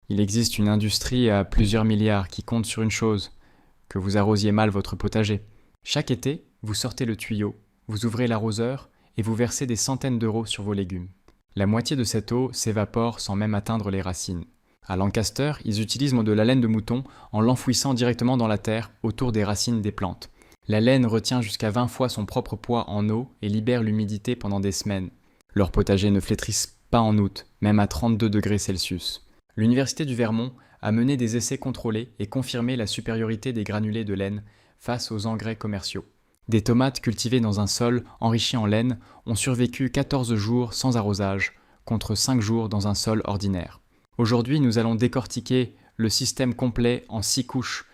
Il existe une industrie à plusieurs milliards qui compte sur une chose, que vous arrosiez mal votre potager. Chaque été, vous sortez le tuyau, vous ouvrez l'arroseur et vous versez des centaines d'euros sur vos légumes. La moitié de cette eau s'évapore sans même atteindre les racines. À Lancaster, ils utilisent de la laine de mouton en l'enfouissant directement dans la terre autour des racines des plantes. La laine retient jusqu'à 20 fois son propre poids en eau et libère l'humidité pendant des semaines. Leurs potagers ne flétrissent pas en août, même à 32 degrés Celsius. L'Université du Vermont a mené des essais contrôlés et confirmé la supériorité des granulés de laine face aux engrais commerciaux. Des tomates cultivées dans un sol enrichi en laine ont survécu 14 jours sans arrosage, contre 5 jours dans un sol ordinaire. Aujourd'hui, nous allons décortiquer le système complet en 6 couches,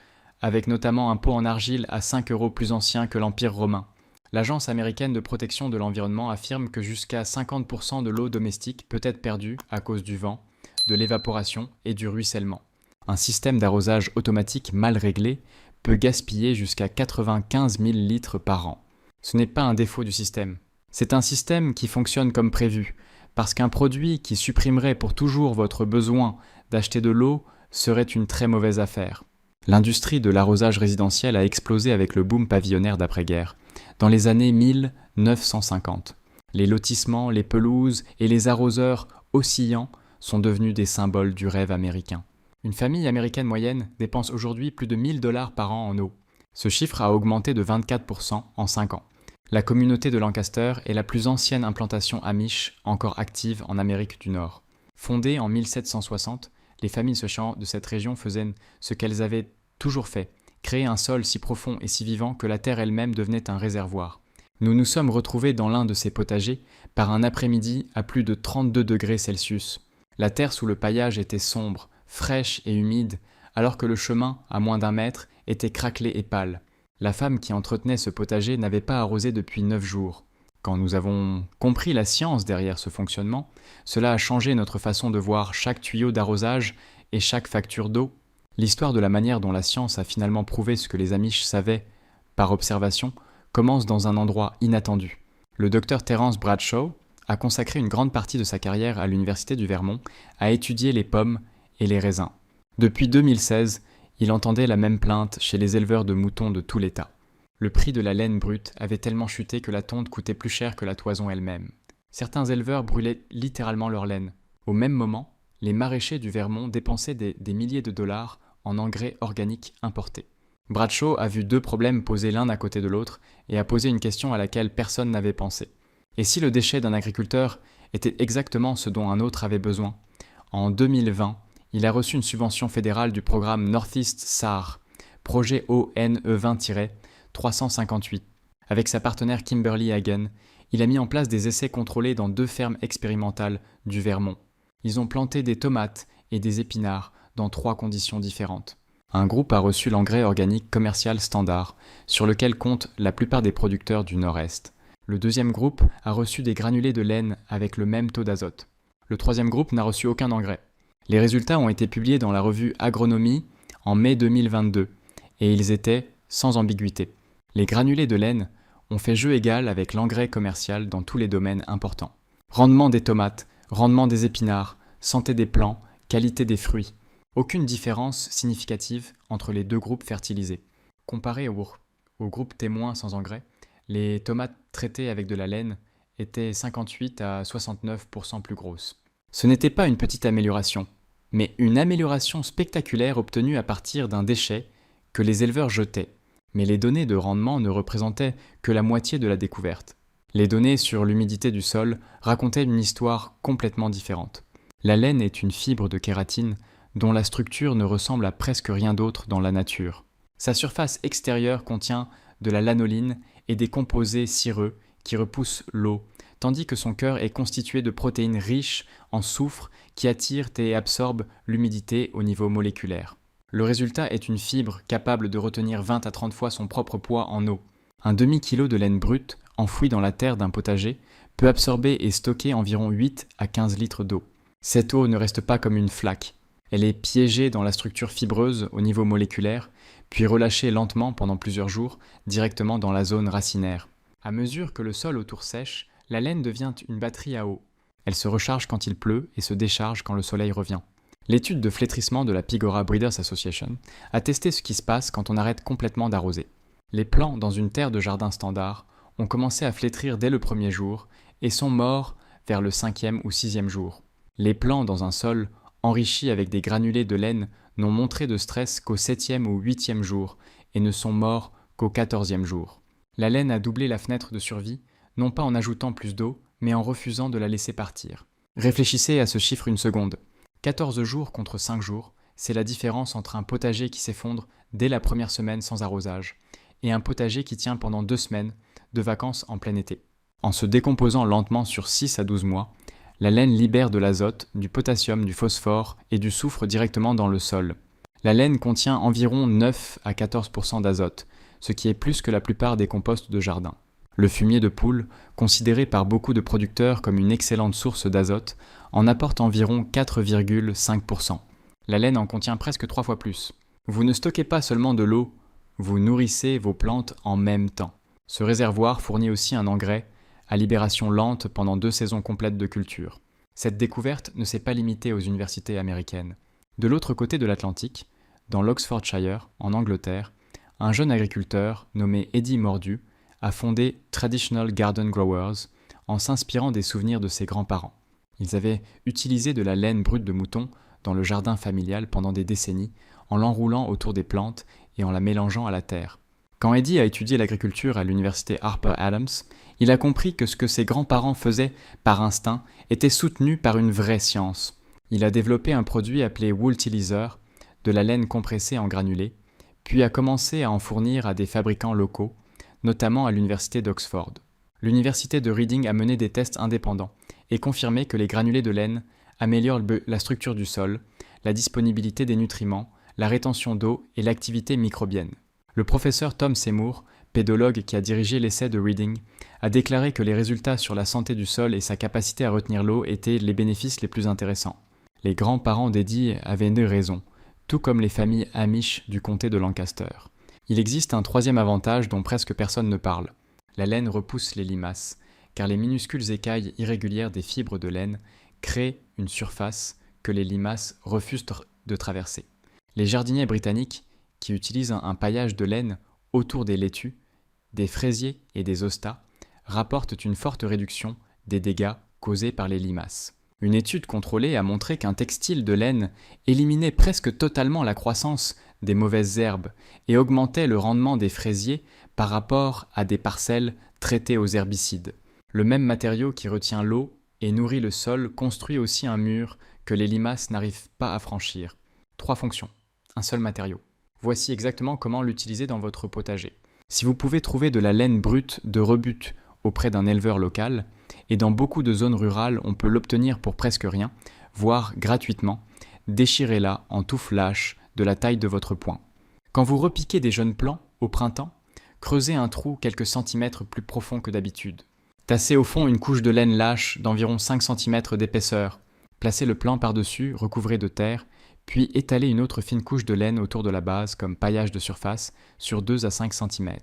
avec notamment un pot en argile à 5 euros plus ancien que l'Empire romain. L'Agence américaine de protection de l'environnement affirme que jusqu'à 50% de l'eau domestique peut être perdue à cause du vent, de l'évaporation et du ruissellement. Un système d'arrosage automatique mal réglé peut gaspiller jusqu'à 95 000 litres par an. Ce n'est pas un défaut du système. C'est un système qui fonctionne comme prévu, parce qu'un produit qui supprimerait pour toujours votre besoin d'acheter de l'eau serait une très mauvaise affaire. L'industrie de l'arrosage résidentiel a explosé avec le boom pavillonnaire d'après-guerre, dans les années 1950. Les lotissements, les pelouses et les arroseurs oscillants sont devenus des symboles du rêve américain. Une famille américaine moyenne dépense aujourd'hui plus de 1 000 $ par an en eau. Ce chiffre a augmenté de 24% en 5 ans. La communauté de Lancaster est la plus ancienne implantation amish encore active en Amérique du Nord. Fondée en 1760, les familles de cette région faisaient ce qu'elles avaient toujours fait, créer un sol si profond et si vivant que la terre elle-même devenait un réservoir. Nous nous sommes retrouvés dans l'un de ces potagers par un après-midi à plus de 32 degrés Celsius. La terre sous le paillage était sombre, fraîche et humide, alors que le chemin, à moins d'1 mètre, était craquelé et pâle. La femme qui entretenait ce potager n'avait pas arrosé depuis 9 jours. Quand nous avons compris la science derrière ce fonctionnement, cela a changé notre façon de voir chaque tuyau d'arrosage et chaque facture d'eau. L'histoire de la manière dont la science a finalement prouvé ce que les Amish savaient, par observation, commence dans un endroit inattendu. Le docteur Terence Bradshaw a consacré une grande partie de sa carrière à l'Université du Vermont à étudier les pommes et les raisins. Depuis 2016, il entendait la même plainte chez les éleveurs de moutons de tout l'État. Le prix de la laine brute avait tellement chuté que la tonte coûtait plus cher que la toison elle-même. Certains éleveurs brûlaient littéralement leur laine. Au même moment, les maraîchers du Vermont dépensaient des milliers de dollars en engrais organiques importés. Bradshaw a vu 2 problèmes posés l'un à côté de l'autre et a posé une question à laquelle personne n'avait pensé. Et si le déchet d'un agriculteur était exactement ce dont un autre avait besoin? En 2020, il a reçu une subvention fédérale du programme Northeast SAR, projet ONE20-358. Avec sa partenaire Kimberly Hagen, il a mis en place des essais contrôlés dans 2 fermes expérimentales du Vermont. Ils ont planté des tomates et des épinards dans 3 conditions différentes. Un groupe a reçu l'engrais organique commercial standard, sur lequel comptent la plupart des producteurs du Nord-Est. Le deuxième groupe a reçu des granulés de laine avec le même taux d'azote. Le troisième groupe n'a reçu aucun engrais. Les résultats ont été publiés dans la revue Agronomie en mai 2022, et ils étaient sans ambiguïté. Les granulés de laine ont fait jeu égal avec l'engrais commercial dans tous les domaines importants. Rendement des tomates, rendement des épinards, santé des plants, qualité des fruits. Aucune différence significative entre les 2 groupes fertilisés. Comparé au groupe témoin sans engrais, les tomates traitées avec de la laine étaient 58 à 69% plus grosses. Ce n'était pas une petite amélioration, mais une amélioration spectaculaire obtenue à partir d'un déchet que les éleveurs jetaient. Mais les données de rendement ne représentaient que la moitié de la découverte. Les données sur l'humidité du sol racontaient une histoire complètement différente. La laine est une fibre de kératine dont la structure ne ressemble à presque rien d'autre dans la nature. Sa surface extérieure contient de la lanoline et des composés cireux qui repoussent l'eau, tandis que son cœur est constitué de protéines riches en soufre qui attirent et absorbent l'humidité au niveau moléculaire. Le résultat est une fibre capable de retenir 20 à 30 fois son propre poids en eau. Un demi-kilo de laine brute, enfoui dans la terre d'un potager, peut absorber et stocker environ 8 à 15 litres d'eau. Cette eau ne reste pas comme une flaque. Elle est piégée dans la structure fibreuse au niveau moléculaire, puis relâchée lentement pendant plusieurs jours directement dans la zone racinaire. À mesure que le sol autour sèche, la laine devient une batterie à eau. Elle se recharge quand il pleut et se décharge quand le soleil revient. L'étude de flétrissement de la Pygora Breeders Association a testé ce qui se passe quand on arrête complètement d'arroser. Les plants dans une terre de jardin standard ont commencé à flétrir dès le premier jour et sont morts vers le 5e ou 6e jour. Les plants dans un sol enrichi avec des granulés de laine n'ont montré de stress qu'au 7e ou 8e jour et ne sont morts qu'au 14e jour. La laine a doublé la fenêtre de survie, non pas en ajoutant plus d'eau, mais en refusant de la laisser partir. Réfléchissez à ce chiffre une seconde. 14 jours contre 5 jours, c'est la différence entre un potager qui s'effondre dès la première semaine sans arrosage et un potager qui tient pendant 2 semaines de vacances en plein été. En se décomposant lentement sur 6 à 12 mois, la laine libère de l'azote, du potassium, du phosphore et du soufre directement dans le sol. La laine contient environ 9 à 14% d'azote, ce qui est plus que la plupart des composts de jardin. Le fumier de poule, considéré par beaucoup de producteurs comme une excellente source d'azote, en apporte environ 4,5%. La laine en contient presque 3 fois plus. Vous ne stockez pas seulement de l'eau, vous nourrissez vos plantes en même temps. Ce réservoir fournit aussi un engrais à libération lente pendant 2 saisons complètes de culture. Cette découverte ne s'est pas limitée aux universités américaines. De l'autre côté de l'Atlantique, dans l'Oxfordshire, en Angleterre, un jeune agriculteur nommé Eddie Mordu a fondé Traditional Garden Growers en s'inspirant des souvenirs de ses grands-parents. Ils avaient utilisé de la laine brute de mouton dans le jardin familial pendant des décennies en l'enroulant autour des plantes et en la mélangeant à la terre. Quand Eddie a étudié l'agriculture à l'université Harper Adams, il a compris que ce que ses grands-parents faisaient par instinct était soutenu par une vraie science. Il a développé un produit appelé Wooltilizer, de la laine compressée en granulés, puis a commencé à en fournir à des fabricants locaux, notamment à l'université d'Oxford. L'université de Reading a mené des tests indépendants et confirmé que les granulés de laine améliorent la structure du sol, la disponibilité des nutriments, la rétention d'eau et l'activité microbienne. Le professeur Tom Seymour, pédologue qui a dirigé l'essai de Reading, a déclaré que les résultats sur la santé du sol et sa capacité à retenir l'eau étaient les bénéfices les plus intéressants. Les grands-parents d'Eddie avaient eu raison, tout comme les familles Amish du comté de Lancaster. Il existe un troisième avantage dont presque personne ne parle. La laine repousse les limaces, car les minuscules écailles irrégulières des fibres de laine créent une surface que les limaces refusent de traverser. Les jardiniers britanniques, qui utilisent un paillage de laine autour des laitues, des fraisiers et des hostas, rapportent une forte réduction des dégâts causés par les limaces. Une étude contrôlée a montré qu'un textile de laine éliminait presque totalement la croissance des mauvaises herbes et augmentait le rendement des fraisiers par rapport à des parcelles traitées aux herbicides. Le même matériau qui retient l'eau et nourrit le sol construit aussi un mur que les limaces n'arrivent pas à franchir. 3 fonctions, un seul matériau. Voici exactement comment l'utiliser dans votre potager. Si vous pouvez trouver de la laine brute de rebut auprès d'un éleveur local, et dans beaucoup de zones rurales on peut l'obtenir pour presque rien, voire gratuitement, déchirez-la en touffes lâches de la taille de votre poing. Quand vous repiquez des jeunes plants, au printemps, creusez un trou quelques centimètres plus profond que d'habitude. Tassez au fond une couche de laine lâche d'environ 5 cm d'épaisseur. Placez le plant par-dessus, recouvrez de terre, puis étalez une autre fine couche de laine autour de la base comme paillage de surface sur 2 à 5 cm.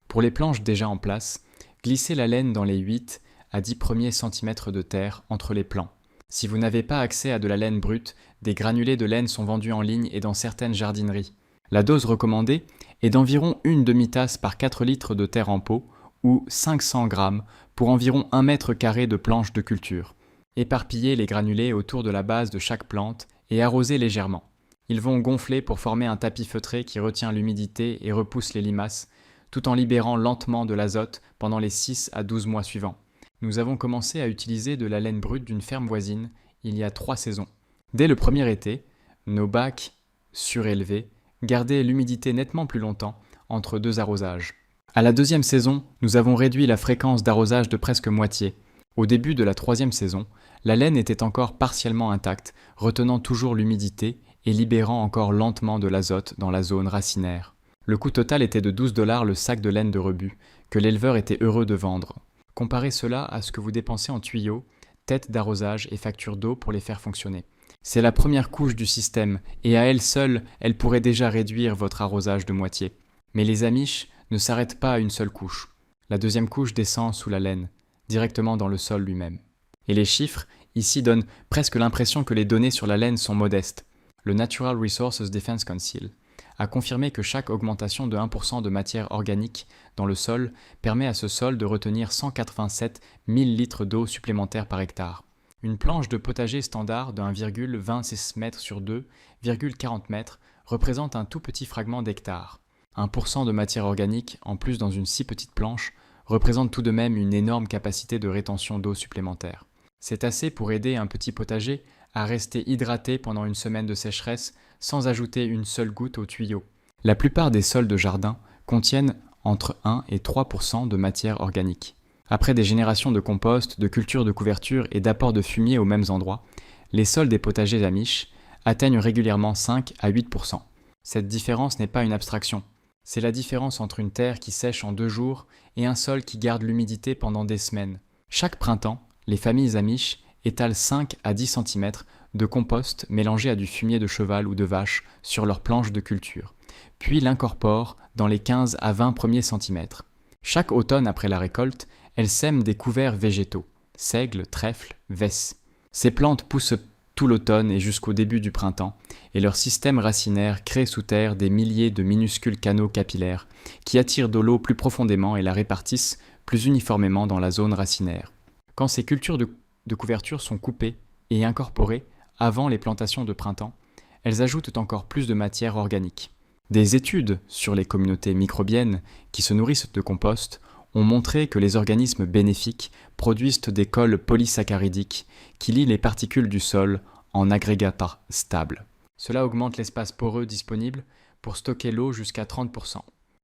Pour les planches déjà en place, glissez la laine dans les 8 à 10 premiers centimètres de terre entre les plants. Si vous n'avez pas accès à de la laine brute, des granulés de laine sont vendus en ligne et dans certaines jardineries. La dose recommandée est d'environ une demi-tasse par 4 litres de terre en pot ou 500 grammes pour environ 1 mètre carré de planches de culture. Éparpillez les granulés autour de la base de chaque plante et arrosez légèrement. Ils vont gonfler pour former un tapis feutré qui retient l'humidité et repousse les limaces, tout en libérant lentement de l'azote pendant les 6 à 12 mois suivants. Nous avons commencé à utiliser de la laine brute d'une ferme voisine il y a 3 saisons. Dès le premier été, nos bacs surélevés gardaient l'humidité nettement plus longtemps entre 2 arrosages. À la 2e saison, nous avons réduit la fréquence d'arrosage de presque moitié. Au début de la 3e saison, la laine était encore partiellement intacte, retenant toujours l'humidité et libérant encore lentement de l'azote dans la zone racinaire. Le coût total était de 12 $ le sac de laine de rebut, que l'éleveur était heureux de vendre. Comparez cela à ce que vous dépensez en tuyaux, têtes d'arrosage et factures d'eau pour les faire fonctionner. C'est la première couche du système, et à elle seule, elle pourrait déjà réduire votre arrosage de moitié. Mais les Amish ne s'arrêtent pas à une seule couche. La 2e couche descend sous la laine, directement dans le sol lui-même. Et les chiffres, ici, donnent presque l'impression que les données sur la laine sont modestes. le Natural Resources Defense Council a confirmé que chaque augmentation de 1% de matière organique dans le sol permet à ce sol de retenir 187 000 litres d'eau supplémentaire par hectare. Une planche de potager standard de 1,26 m sur 2,40 m représente un tout petit fragment d'hectare. 1% de matière organique, en plus dans une si petite planche, représente tout de même une énorme capacité de rétention d'eau supplémentaire. C'est assez pour aider un petit potager à rester hydraté pendant une semaine de sécheresse sans ajouter une seule goutte au tuyau. La plupart des sols de jardin contiennent entre 1 et 3% de matière organique. Après des générations de compost, de cultures de couverture et d'apports de fumier aux mêmes endroits, les sols des potagers amish atteignent régulièrement 5 à 8%. Cette différence n'est pas une abstraction. C'est la différence entre une terre qui sèche en 2 jours et un sol qui garde l'humidité pendant des semaines. Chaque printemps, les familles amish étalent 5 à 10 cm de compost mélangé à du fumier de cheval ou de vache sur leurs planches de culture, puis l'incorporent dans les 15 à 20 premiers centimètres. Chaque automne après la récolte, elles sèment des couverts végétaux, seigle, trèfle, vesses. Ces plantes poussent tout l'automne et jusqu'au début du printemps, et leur système racinaire crée sous terre des milliers de minuscules canaux capillaires qui attirent de l'eau plus profondément et la répartissent plus uniformément dans la zone racinaire. Quand ces cultures de couverture sont coupées et incorporées avant les plantations de printemps, elles ajoutent encore plus de matière organique. Des études sur les communautés microbiennes qui se nourrissent de compost ont montré que les organismes bénéfiques produisent des cols polysaccharidiques qui lient les particules du sol en agrégats stables. Cela augmente l'espace poreux disponible pour stocker l'eau jusqu'à 30%.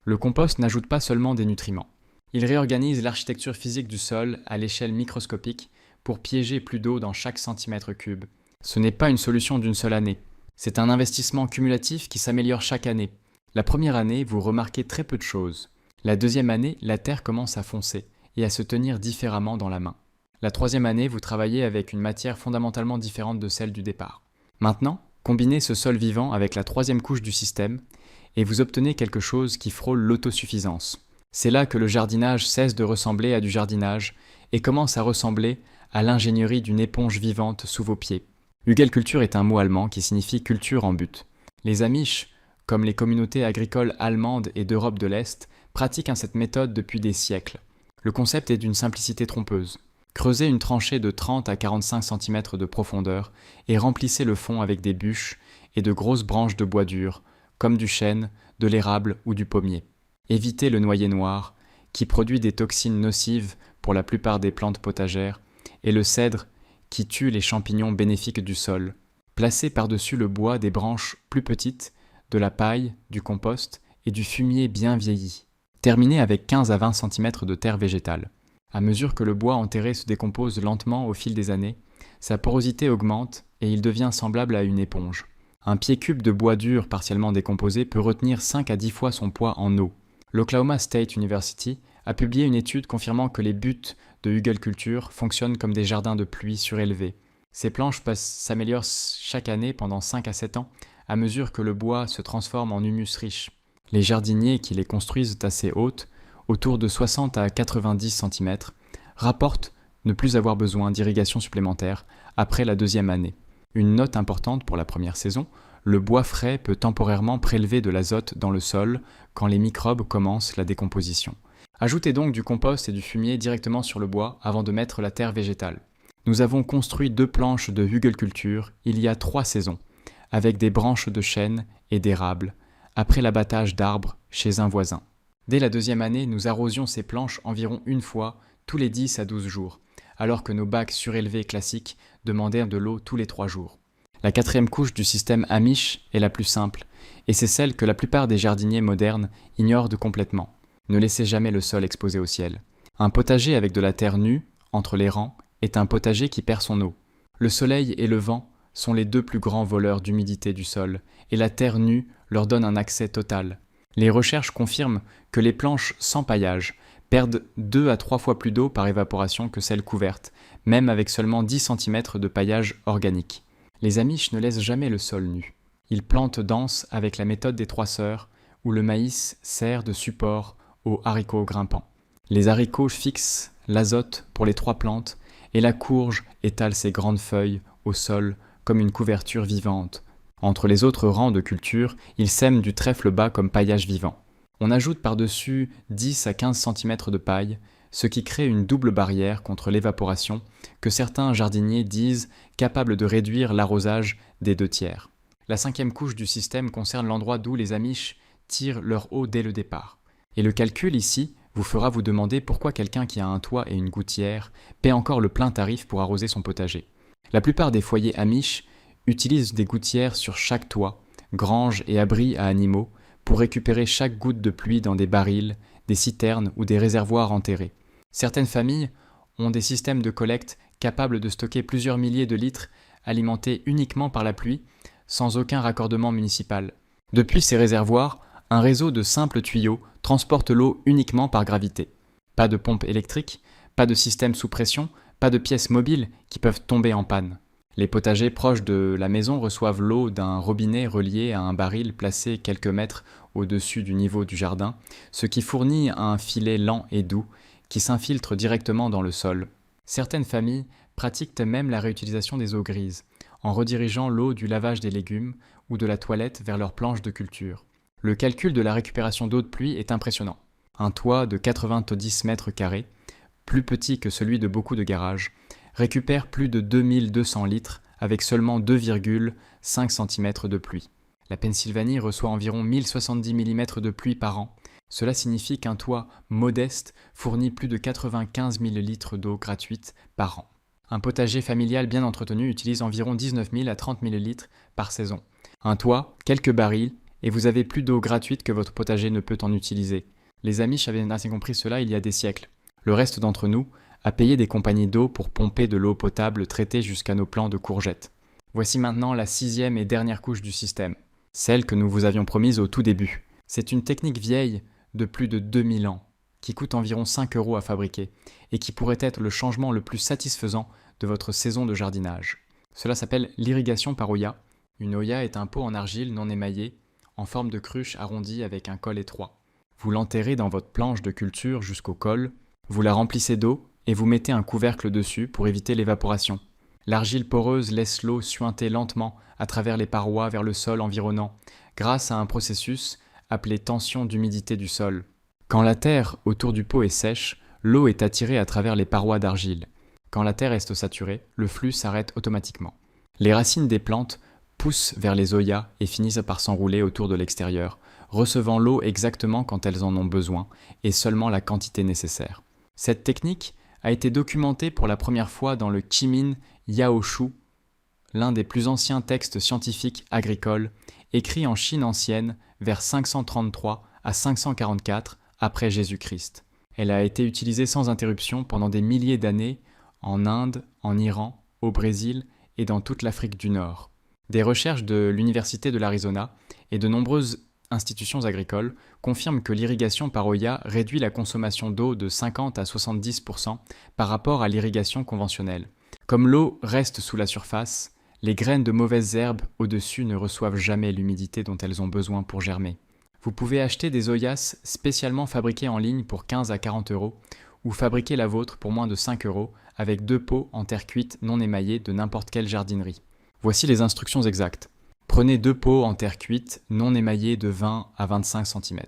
Le compost n'ajoute pas seulement des nutriments. Il réorganise l'architecture physique du sol à l'échelle microscopique pour piéger plus d'eau dans chaque centimètre cube. Ce n'est pas une solution d'une seule année. C'est un investissement cumulatif qui s'améliore chaque année. La première année, vous remarquez très peu de choses. La deuxième année, la terre commence à foncer et à se tenir différemment dans la main. La troisième année, vous travaillez avec une matière fondamentalement différente de celle du départ. Maintenant, combinez ce sol vivant avec la troisième couche du système et vous obtenez quelque chose qui frôle l'autosuffisance. C'est là que le jardinage cesse de ressembler à du jardinage et commence à ressembler à l'ingénierie d'une éponge vivante sous vos pieds. Hugelkultur est un mot allemand qui signifie culture en but. Les Amish, comme les communautés agricoles allemandes et d'Europe de l'Est, pratiquent cette méthode depuis des siècles. Le concept est d'une simplicité trompeuse. Creusez une tranchée de 30 à 45 cm de profondeur et remplissez le fond avec des bûches et de grosses branches de bois dur, comme du chêne, de l'érable ou du pommier. Évitez le noyer noir, qui produit des toxines nocives pour la plupart des plantes potagères, et le cèdre, qui tue les champignons bénéfiques du sol. Placez par-dessus le bois des branches plus petites, de la paille, du compost et du fumier bien vieilli. Terminez avec 15 à 20 cm de terre végétale. À mesure que le bois enterré se décompose lentement au fil des années, sa porosité augmente et il devient semblable à une éponge. Un pied cube de bois dur partiellement décomposé peut retenir 5 à 10 fois son poids en eau. L'Oklahoma State University a publié une étude confirmant que les buttes de hugelkultur fonctionnent comme des jardins de pluie surélevés. Ces planches s'améliorent chaque année pendant 5 à 7 ans à mesure que le bois se transforme en humus riche. Les jardiniers qui les construisent assez hautes, autour de 60 à 90 cm, rapportent ne plus avoir besoin d'irrigation supplémentaire après la deuxième année. Une note importante pour la première saison, le bois frais peut temporairement prélever de l'azote dans le sol quand les microbes commencent la décomposition. Ajoutez donc du compost et du fumier directement sur le bois avant de mettre la terre végétale. Nous avons construit 2 planches de hugelkultur il y a 3 saisons, avec des branches de chêne et d'érable, après l'abattage d'arbres chez un voisin. Dès la deuxième année, nous arrosions ces planches environ une fois tous les 10 à 12 jours, alors que nos bacs surélevés classiques demandaient de l'eau tous les 3 jours. La 4e couche du système Amish est la plus simple, et c'est celle que la plupart des jardiniers modernes ignorent complètement. Ne laissez jamais le sol exposé au ciel. Un potager avec de la terre nue, entre les rangs, est un potager qui perd son eau. Le soleil et le vent sont les 2 plus grands voleurs d'humidité du sol, et la terre nue leur donne un accès total. Les recherches confirment que les planches sans paillage perdent 2 à 3 fois plus d'eau par évaporation que celles couvertes, même avec seulement 10 cm de paillage organique. Les Amish ne laissent jamais le sol nu. Ils plantent dense avec la méthode des 3 sœurs, où le maïs sert de support aux haricots grimpants. Les haricots fixent l'azote pour les 3 plantes, et la courge étale ses grandes feuilles au sol comme une couverture vivante. Entre les autres rangs de cultures, ils sèment du trèfle bas comme paillage vivant. On ajoute par-dessus 10 à 15 cm de paille, ce qui crée une double barrière contre l'évaporation que certains jardiniers disent capable de réduire l'arrosage des 2/3. La 5e couche du système concerne l'endroit d'où les Amish tirent leur eau dès le départ. Et le calcul ici vous fera vous demander pourquoi quelqu'un qui a un toit et une gouttière paie encore le plein tarif pour arroser son potager. La plupart des foyers Amish utilisent des gouttières sur chaque toit, granges et abris à animaux pour récupérer chaque goutte de pluie dans des barils, des citernes ou des réservoirs enterrés. Certaines familles ont des systèmes de collecte capables de stocker plusieurs milliers de litres alimentés uniquement par la pluie, sans aucun raccordement municipal. Depuis ces réservoirs, un réseau de simples tuyaux transporte l'eau uniquement par gravité. Pas de pompe électrique, pas de système sous pression, pas de pièces mobiles qui peuvent tomber en panne. Les potagers proches de la maison reçoivent l'eau d'un robinet relié à un baril placé quelques mètres au-dessus du niveau du jardin, ce qui fournit un filet lent et doux qui s'infiltre directement dans le sol. Certaines familles pratiquent même la réutilisation des eaux grises, en redirigeant l'eau du lavage des légumes ou de la toilette vers leurs planches de culture. Le calcul de la récupération d'eau de pluie est impressionnant. Un toit de 90 mètres carrés, plus petit que celui de beaucoup de garages, récupère plus de 2200 litres avec seulement 2,5 cm de pluie. La Pennsylvanie reçoit environ 1070 mm de pluie par an. Cela signifie qu'un toit modeste fournit plus de 95 000 litres d'eau gratuite par an. Un potager familial bien entretenu utilise environ 19 000 à 30 000 litres par saison. Un toit, quelques barils, et vous avez plus d'eau gratuite que votre potager ne peut en utiliser. Les Amish avaient assez compris cela il y a des siècles. Le reste d'entre nous a payé des compagnies d'eau pour pomper de l'eau potable traitée jusqu'à nos plants de courgettes. Voici maintenant la 6e et dernière couche du système, celle que nous vous avions promise au tout début. C'est une technique vieille de plus de 2000 ans, qui coûte environ 5 € à fabriquer, et qui pourrait être le changement le plus satisfaisant de votre saison de jardinage. Cela s'appelle l'irrigation par Hoya. Une Hoya est un pot en argile non émaillé, en forme de cruche arrondie avec un col étroit. Vous l'enterrez dans votre planche de culture jusqu'au col, vous la remplissez d'eau et vous mettez un couvercle dessus pour éviter l'évaporation. L'argile poreuse laisse l'eau suinter lentement à travers les parois vers le sol environnant, grâce à un processus appelé tension d'humidité du sol. Quand la terre autour du pot est sèche, l'eau est attirée à travers les parois d'argile. Quand la terre reste saturée, le flux s'arrête automatiquement. Les racines des plantes poussent vers les Hoyas et finissent par s'enrouler autour de l'extérieur, recevant l'eau exactement quand elles en ont besoin et seulement la quantité nécessaire. Cette technique a été documentée pour la première fois dans le Kimin Yaoshu, l'un des plus anciens textes scientifiques agricoles, écrit en Chine ancienne vers 533 à 544 après Jésus-Christ. Elle a été utilisée sans interruption pendant des milliers d'années en Inde, en Iran, au Brésil et dans toute l'Afrique du Nord. Des recherches de l'Université de l'Arizona et de nombreuses institutions agricoles confirment que l'irrigation par Hoya réduit la consommation d'eau de 50 à 70% par rapport à l'irrigation conventionnelle. Comme l'eau reste sous la surface, les graines de mauvaises herbes au-dessus ne reçoivent jamais l'humidité dont elles ont besoin pour germer. Vous pouvez acheter des Hoyas spécialement fabriqués en ligne pour 15 à 40 € ou fabriquer la vôtre pour moins de 5 € avec 2 pots en terre cuite non émaillée de n'importe quelle jardinerie. Voici les instructions exactes. Prenez 2 pots en terre cuite non émaillée de 20 à 25 cm.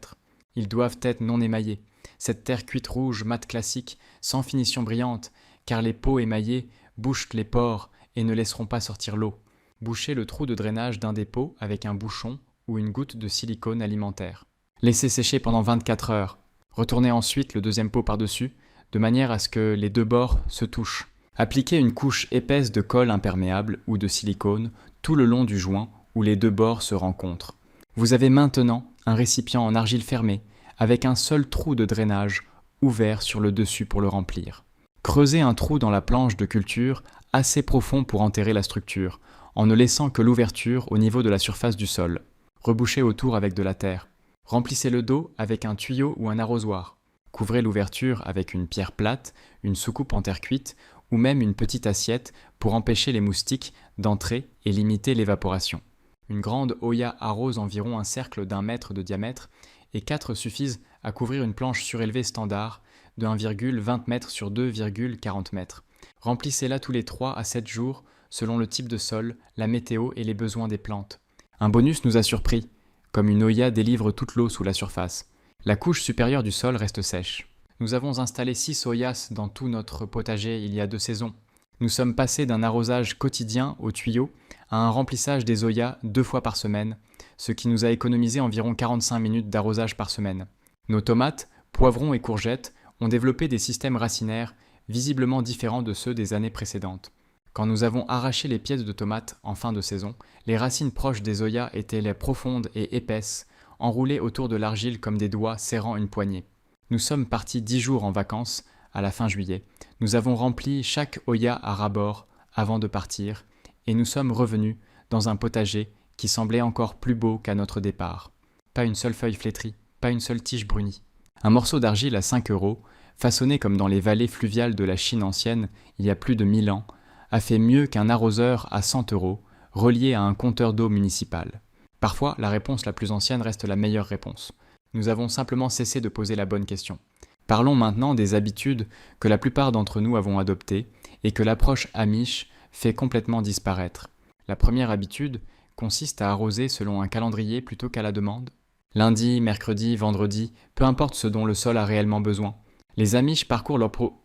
Ils doivent être non émaillés. Cette terre cuite rouge mat classique, sans finition brillante, car les pots émaillés bouchent les pores et ne laisseront pas sortir l'eau. Bouchez le trou de drainage d'un des pots avec un bouchon ou une goutte de silicone alimentaire. Laissez sécher pendant 24 heures. Retournez ensuite le deuxième pot par-dessus, de manière à ce que les deux bords se touchent. Appliquez une couche épaisse de colle imperméable ou de silicone tout le long du joint où les deux bords se rencontrent. Vous avez maintenant un récipient en argile fermé, avec un seul trou de drainage ouvert sur le dessus pour le remplir. Creusez un trou dans la planche de culture assez profond pour enterrer la structure, en ne laissant que l'ouverture au niveau de la surface du sol. Rebouchez autour avec de la terre. Remplissez-le d'eau avec un tuyau ou un arrosoir. Couvrez l'ouverture avec une pierre plate, une soucoupe en terre cuite ou même une petite assiette pour empêcher les moustiques d'entrer et limiter l'évaporation. Une grande Hoya arrose environ un cercle d'1 mètre de diamètre et 4 suffisent à couvrir une planche surélevée standard de 1,20 m sur 2,40 m. Remplissez-la tous les 3 à 7 jours selon le type de sol, la météo et les besoins des plantes. Un bonus nous a surpris, comme une Oya délivre toute l'eau sous la surface. La couche supérieure du sol reste sèche. Nous avons installé 6 Oyas dans tout notre potager il y a 2 saisons. Nous sommes passés d'un arrosage quotidien au tuyau à un remplissage des Oyas 2 fois par semaine, ce qui nous a économisé environ 45 minutes d'arrosage par semaine. Nos tomates, poivrons et courgettes ont développé des systèmes racinaires visiblement différents de ceux des années précédentes. Quand nous avons arraché les pièces de tomates en fin de saison, les racines proches des Oyas étaient les profondes et épaisses, enroulées autour de l'argile comme des doigts serrant une poignée. Nous sommes partis 10 jours en vacances à la fin juillet. Nous avons rempli chaque Oya à ras-bord avant de partir, et nous sommes revenus dans un potager qui semblait encore plus beau qu'à notre départ. Pas une seule feuille flétrie, pas une seule tige brunie. Un morceau d'argile à 5 €, façonné comme dans les vallées fluviales de la Chine ancienne il y a plus de 1000 ans, a fait mieux qu'un arroseur à 100 €, relié à un compteur d'eau municipal. Parfois, la réponse la plus ancienne reste la meilleure réponse. Nous avons simplement cessé de poser la bonne question. Parlons maintenant des habitudes que la plupart d'entre nous avons adoptées et que l'approche Amish fait complètement disparaître. La première habitude consiste à arroser selon un calendrier plutôt qu'à la demande. Lundi, mercredi, vendredi, peu importe ce dont le sol a réellement besoin. Les Amish parcourent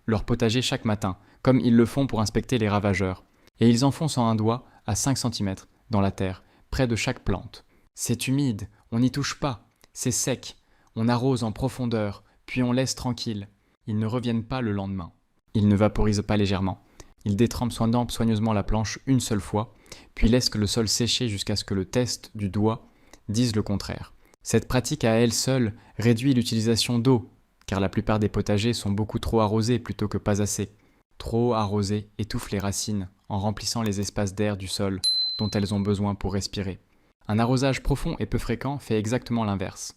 leur potager chaque matin, comme ils le font pour inspecter les ravageurs, et ils enfoncent un doigt à 5 cm dans la terre, près de chaque plante. C'est humide, on n'y touche pas, c'est sec, on arrose en profondeur, puis on laisse tranquille. Ils ne reviennent pas le lendemain. Ils ne vaporisent pas légèrement. Ils détrempent soigneusement la planche une seule fois, puis laissent le sol sécher jusqu'à ce que le test du doigt dise le contraire. Cette pratique à elle seule réduit l'utilisation d'eau, car la plupart des potagers sont beaucoup trop arrosés plutôt que pas assez. Trop arrosés étouffent les racines en remplissant les espaces d'air du sol dont elles ont besoin pour respirer. Un arrosage profond et peu fréquent fait exactement l'inverse.